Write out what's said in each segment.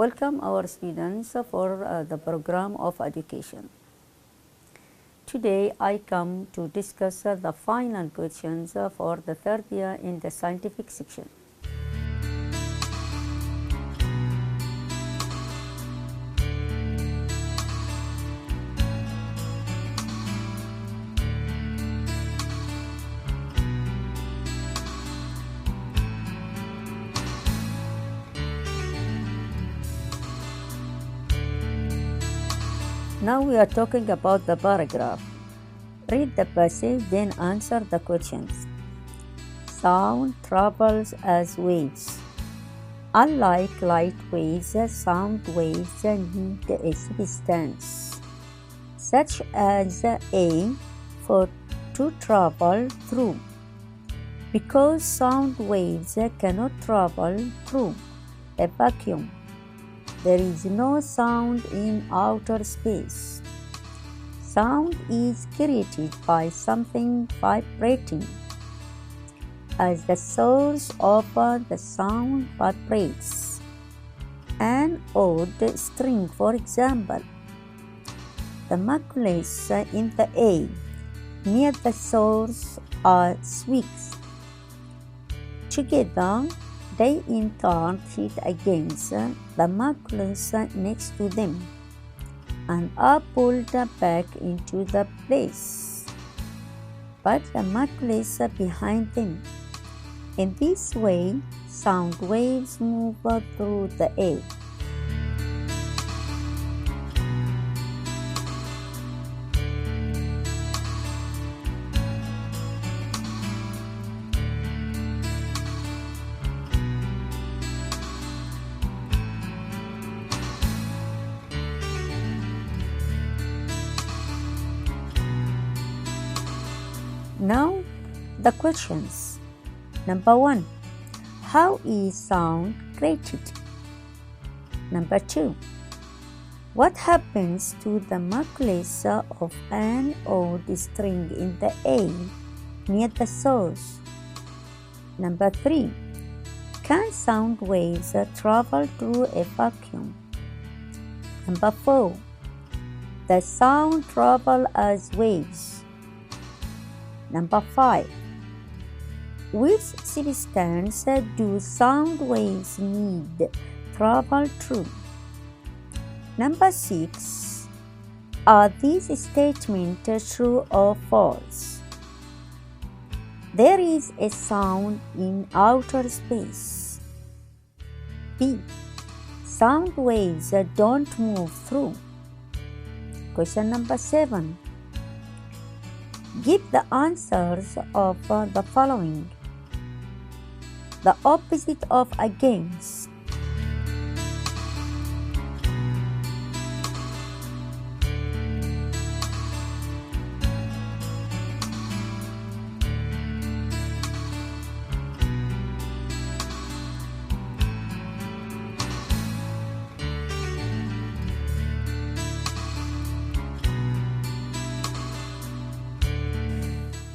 Welcome our students for the program of education. Today I come to discuss the final questions for the third year in the scientific section. Now we are talking about the paragraph. Read the passage, then answer the questions. Sound travels as waves. Unlike light waves, sound waves need a substance, such as air, to travel through. Because sound waves cannot travel through a vacuum, there is no sound in outer space. Sound is created by something vibrating. As the source of the sound vibrates, an odd string, for example, the molecules in the air near the source are squeaks. Together, they in turn hit against the molecules next to them and are pulled back into the place, but the molecules behind them. In this way, sound waves move through the air. Now, the questions. Number 1. How is sound created? Number 2. What happens to the molecules of an odd string in the air near the source? Number 3. Can sound waves travel through a vacuum? Number 4. Does sound travel as waves? Number 5. Which substance do sound waves need travel through? Number 6. Are these statements true or false? There is a sound in outer space. B. Sound waves don't move through. Question number 7. Give the answers of the following. The opposite of against.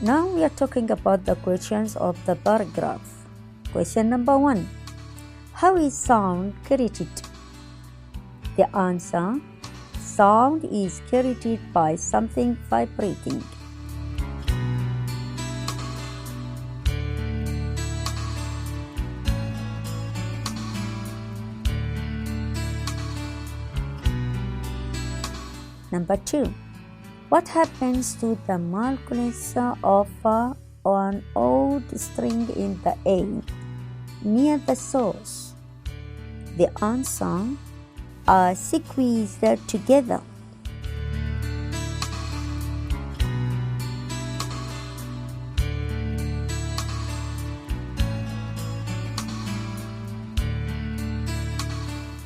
Now we are talking about the questions of the paragraph. Question number 1. How is sound created? The answer: sound is created by something vibrating. Number 2. What happens to the molecules of an odd string in the air near the source? The answer: are squeezed together.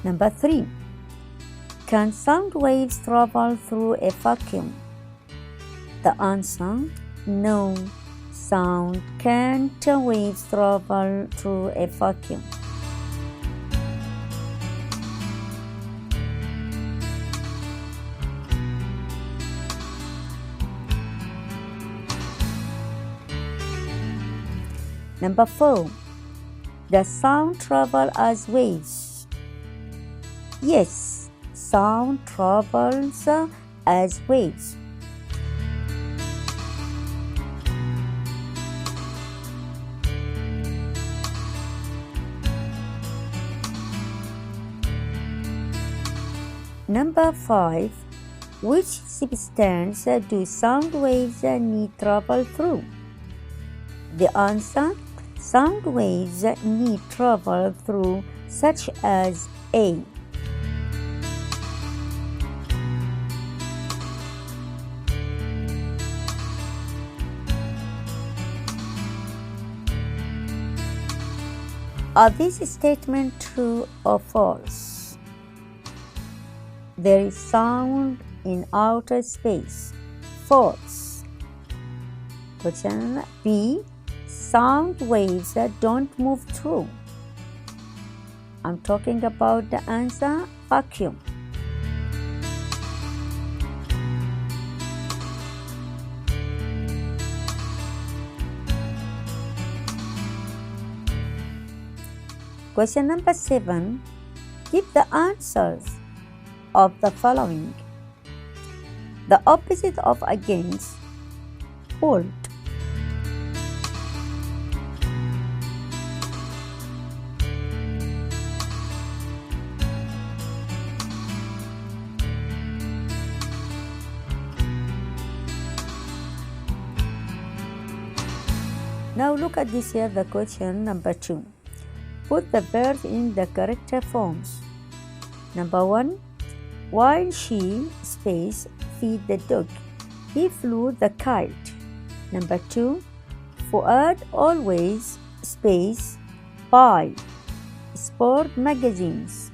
Number 3. Can sound waves travel through a vacuum? The answer: no, sound can't waves travel through a vacuum. Number 4. Does sound travel as waves? Yes, sound travels as waves. Number 5. Which substance do sound waves need travel through? The answer: sound waves need travel through such as A. Are these statements true or false? There is sound in outer space. False. Question B. Sound waves don't move through. I'm talking about the answer vacuum. Question number 7. Give the answers of the following. The opposite of against: pulled. Now look at this here, the question number 2. Put the verbs in the correct forms. Number 1. While she space feed the dog, he flew the kite. Number 2. Fuad always space buy sport magazines.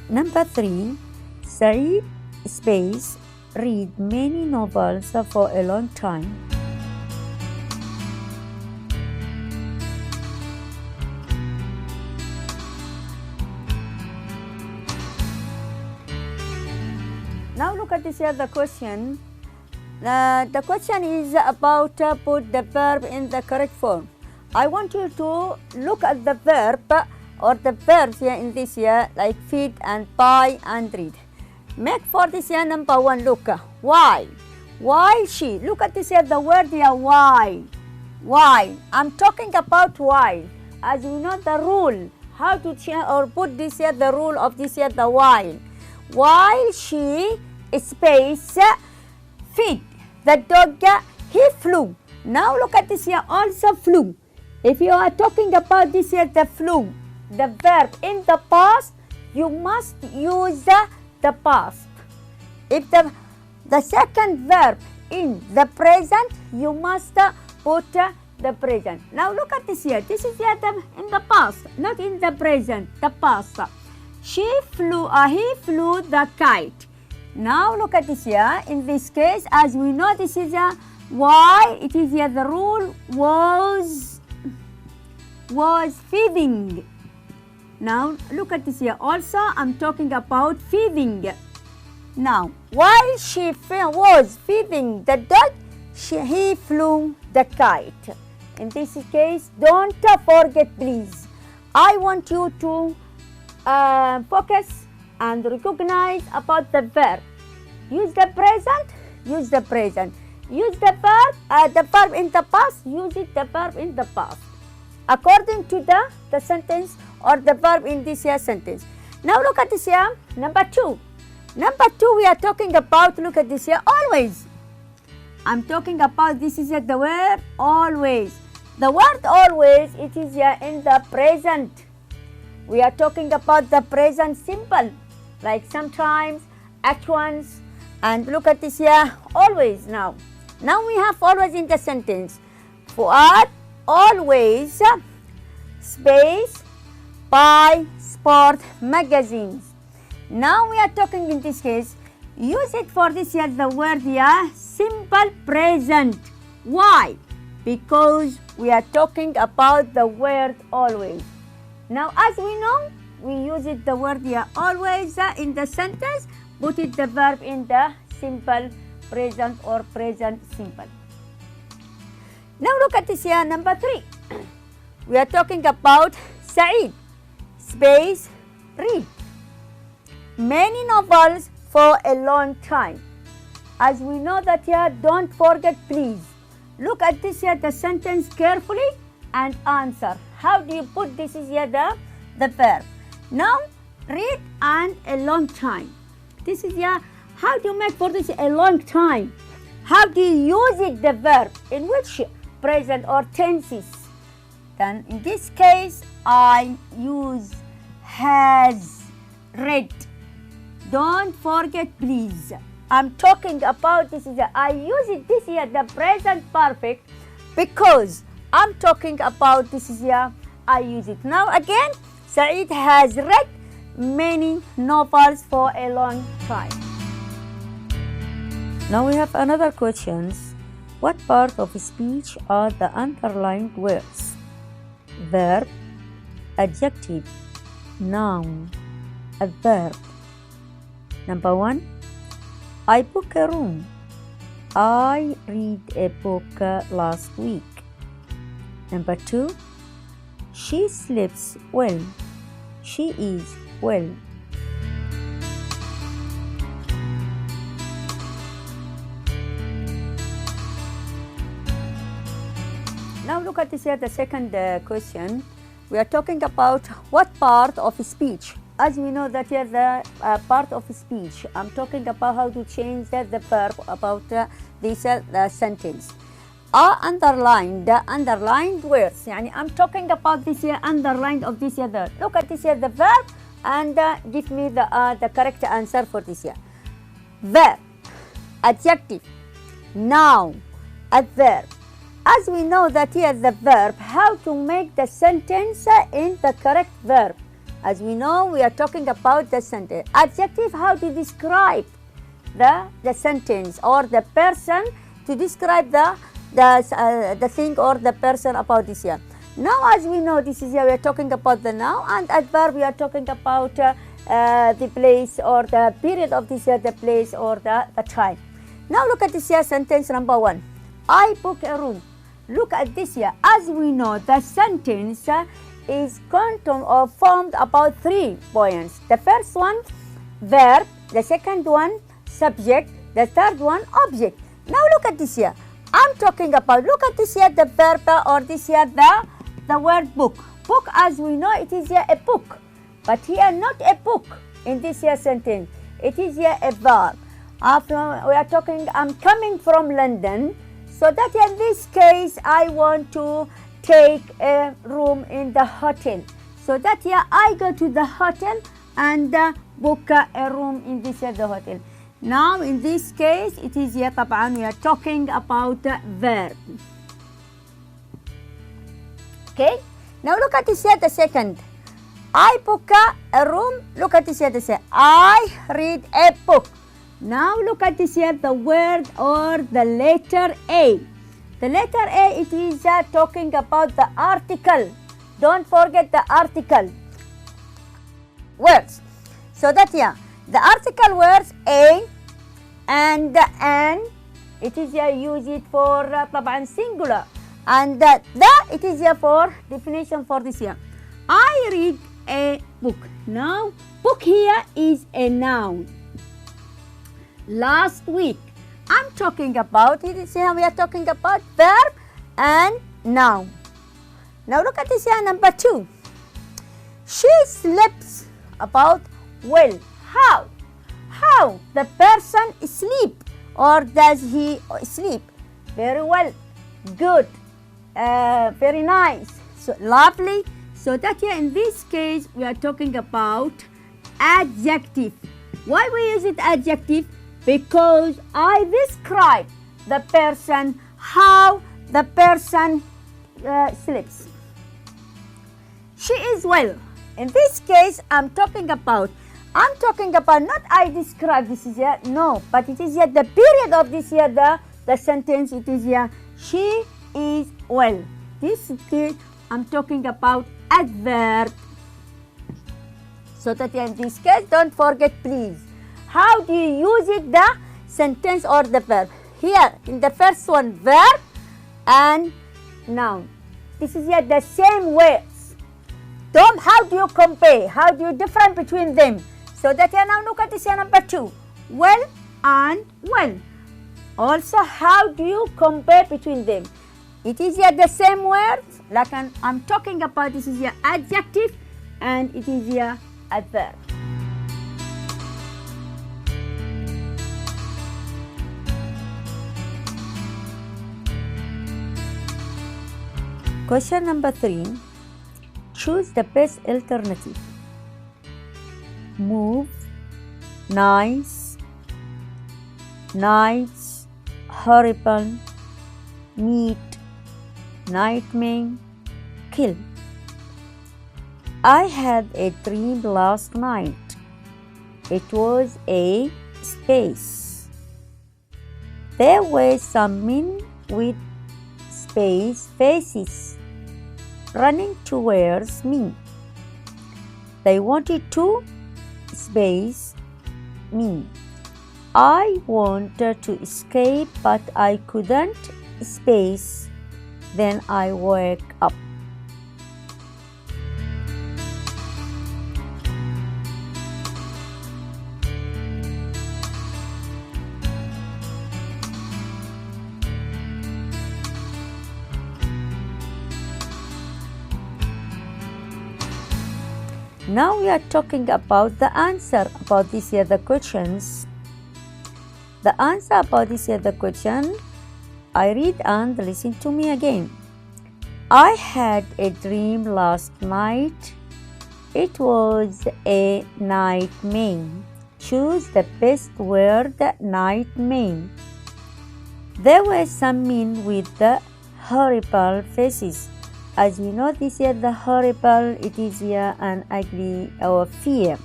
Number 3. Saeed space read many novels for a long time. Now look at this here, the question. The question is about put the verb in the correct form. I want you to look at the verb or the verbs here in this here, like feed and buy and read. Make for this here number 1, look. Why? Why she? Look at this here, the word here, why. Why? I'm talking about why. As you know the rule, how to change or put this here, the rule of this here, the while. While she space feed the dog, he flew. Now look at this here, also flew. If you are talking about this here, the flew, the verb in the past, you must use the past. If the second verb in the present, you must put the present. Now look at this here, this is here in the past, not in the present, the past. She flew, he flew the kite. Now look at this here. In this case, as we know, this is a why. It is here the rule was feeding. Now look at this here. Also, I'm talking about feeding. Now, while she was feeding the dog, he flew the kite. In this case, don't forget, please. I want you to focus and recognize about the verb. Use the present, use the present. Use the verb in the past, use it the verb in the past. According to the sentence or the verb in this here sentence. Now look at this here, number 2. Number 2 we are talking about, look at this here, always. I'm talking about this is the word always. The word always, it is here in the present. We are talking about the present simple, like sometimes, at once, and look at this here, always now. Now we have always in the sentence. Fuad always space buy sport magazines. Now we are talking in this case, use it for this here, the word here, simple present. Why? Because we are talking about the word always. Now, as we know, we use it the word here always in the sentence, put it the verb in the simple present or present simple. Now look at this here, number 3. We are talking about Saeed space read. many novels for a long time. As we know that here, don't forget please. Look at this here, the sentence carefully and answer. How do you put this is here the verb? Now read and a long time. This is here, how do you make for this a long time? How do you use it the verb? In which present or tenses? Then in this case, I use has read. Don't forget please. I'm talking about this is I use it this here the present perfect because I'm talking about this is here I use it. Now again, Saeed has read many novels for a long time. Now we have another questions. What part of speech are the underlined words? Verb, adjective, noun, adverb. Number 1, I book a room. I read a book last week. Number 2, she sleeps well. She is well. Now look at this here, the second question. We are talking about what part of speech. As we know that here the part of speech, I'm talking about how to change the verb about this sentence. Are underlined, the underlined words. يعني I'm talking about this here underlined of this here. Look at this here the verb and give me the correct answer for this here. Verb, adjective, noun, adverb. As we know that here the verb, how to make the sentence in the correct verb. As we know, we are talking about the sentence. Adjective, how to describe the sentence or the person, to describe the thing or the person about this here. Now, as we know, this is here we are talking about the noun, and adverb we are talking about the place or the period of this here, the place or the time. Now look at this here sentence number 1. I book a room. Look at this here. As we know, the sentence is contained or formed about 3 points. The first one, verb. The second one, subject. The third one, object. Now look at this here. I'm talking about, look at this here, the verb or this here, the word book. Book, as we know, it is here a book. But here, not a book in this here sentence. It is here a verb. After we are talking, I'm coming from London. So that in this case, I want to take a room in the hotel. So that here, I go to the hotel and book a room in this here, the hotel. Now, in this case, it is here, طبعا, we are talking about verb. Okay? Now, look at this here, the second. I book a room. Look at this here, the second. I read a book. Now, look at this here, the word or the letter A. The letter A, it is talking about the article. Don't forget the article words. So that here, the article words A and an, it is here use it for طبعا singular, and it is here for definition for this here. I read a book. Now, book here is a noun. Last week, I'm talking about, it is here we are talking about verb and noun. Now look at this here, number 2. She sleeps about well. How? How the person sleep, or does he sleep? Very well, good, very nice, so lovely. So that here in this case we are talking about adjective. Why we use it adjective? Because I describe the person, how the person sleeps. She is well. In this case, I'm talking about not I describe this is here, no, but it is here the period of this here, the sentence, it is here, she is well. This is, I'm talking about adverb. So that in this case, don't forget please. How do you use it, the sentence or the verb? Here, in the first one, verb and noun. This is here the same words. How do you compare? How do you different between them? So that here now look at this here number 2. Well and well. Also, how do you compare between them? It is here the same word, like I'm talking about this is here adjective and it is here adverb. Question number 3. Choose the best alternative. Move, nice, nights, horrible, meet, nightmare, kill. I had a dream last night. It was a space. There were some men with space faces running towards me. They wanted to space me. I wanted to escape, but I couldn't space. Then I woke up. Now we are talking about the answer about this here the questions. The answer about this here the question, I read and listen to me again. I had a dream last night. It was a nightmare. Choose the best word, nightmare. There were some men with the horrible faces. As we know, this here the horrible, it is here an ugly or fear,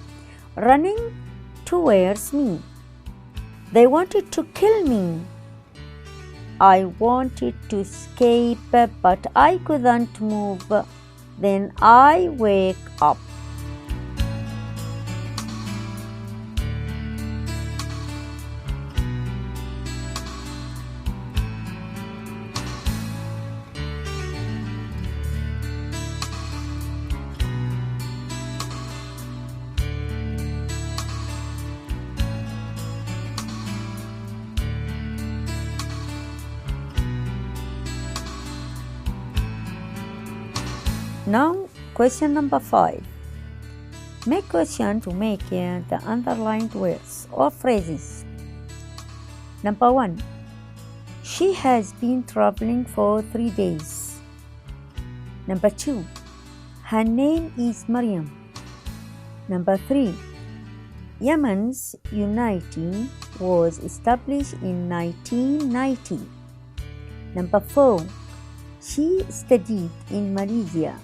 running towards me. They wanted to kill me. I wanted to escape, but I couldn't move. Then I wake up. Now, question number 5. Make question to make the underlined words or phrases. Number 1. She has been traveling for 3 days. Number 2. Her name is Mariam. Number 3. Yemen's unity was established in 1990. Number 4. She studied in Malaysia.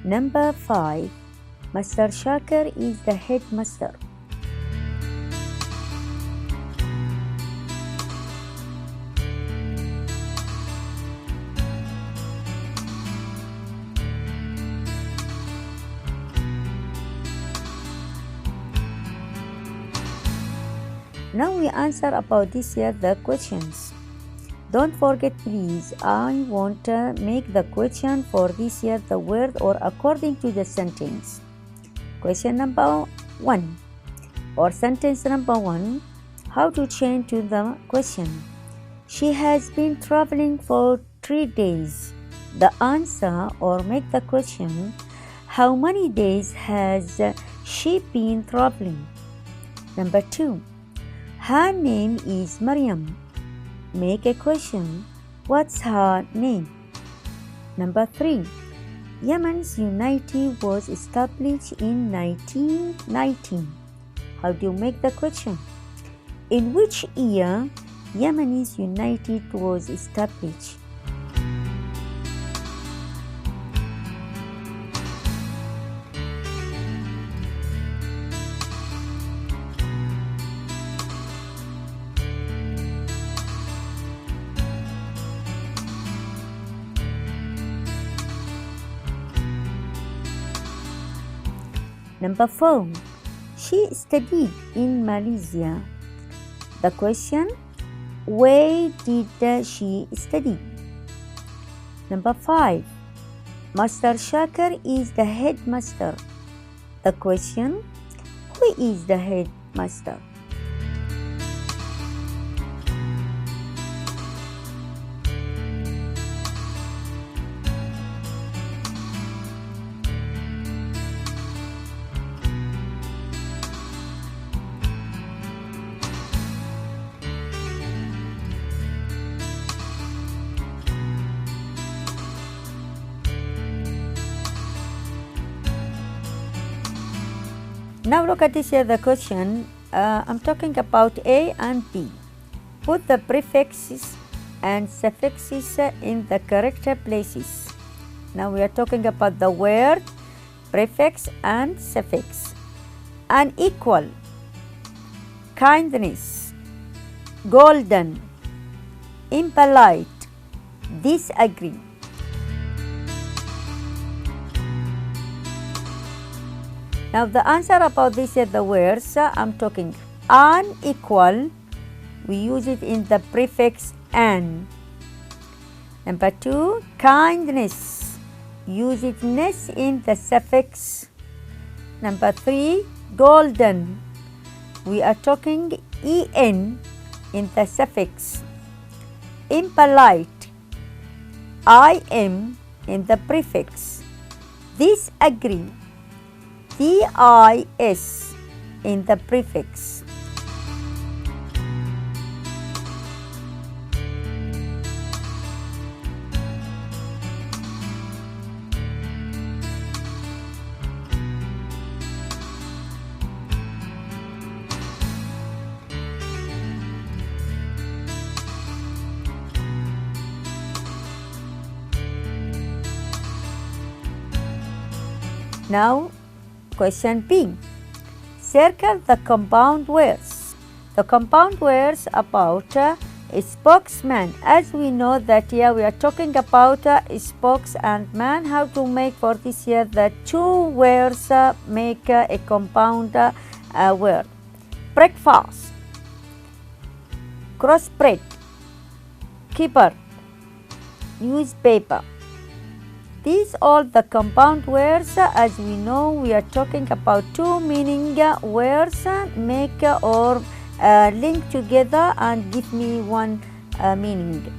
Number 5. Master Shakir is the headmaster. Now we answer about this here the questions. Don't forget please, I want to make the question for this year the word or according to the sentence. Question number 1 or sentence number 1, how to change to the question. She has been traveling for 3 days. The answer or make the question, how many days has she been traveling? Number 2, her name is Mariam. Make a question. What's her name? Number 3. Yemen's unity was established in 1919. How do you make the question? In which year Yemen's unity was established? Number 4. She studied in Malaysia. The question, where did she study? Number 5. Master Shakir is the headmaster. The question, Who is the headmaster? Now look at this here, the question. I'm talking about A and B. Put the prefixes and suffixes in the correct places. Now we are talking about the word, prefix and suffix. Unequal, kindness, golden, impolite, disagree. Now the answer about this is the words I'm talking. Unequal, we use it in the prefix an. Number 2, kindness, use it ness in the suffix. Number 3, golden, we are talking en in the suffix. Impolite, im in the prefix. Disagree, dis in the prefix. Now question B. Circle the compound words. The compound words about a spokesman. As we know that here we are talking about a spokes and man. How to make for this year the two words make a compound word. Breakfast, crossbreed, keeper, newspaper. These all the compound words. As we know, we are talking about two meaning words make or link together and give me one meaning.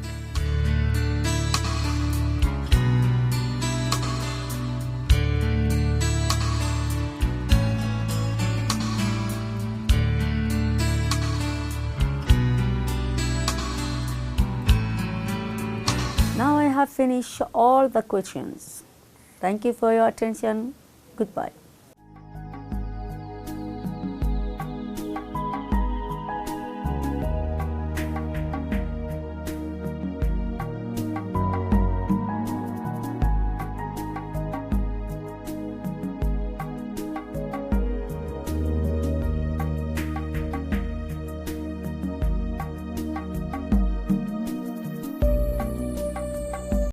Now I have finished all the questions. Thank you for your attention. Goodbye.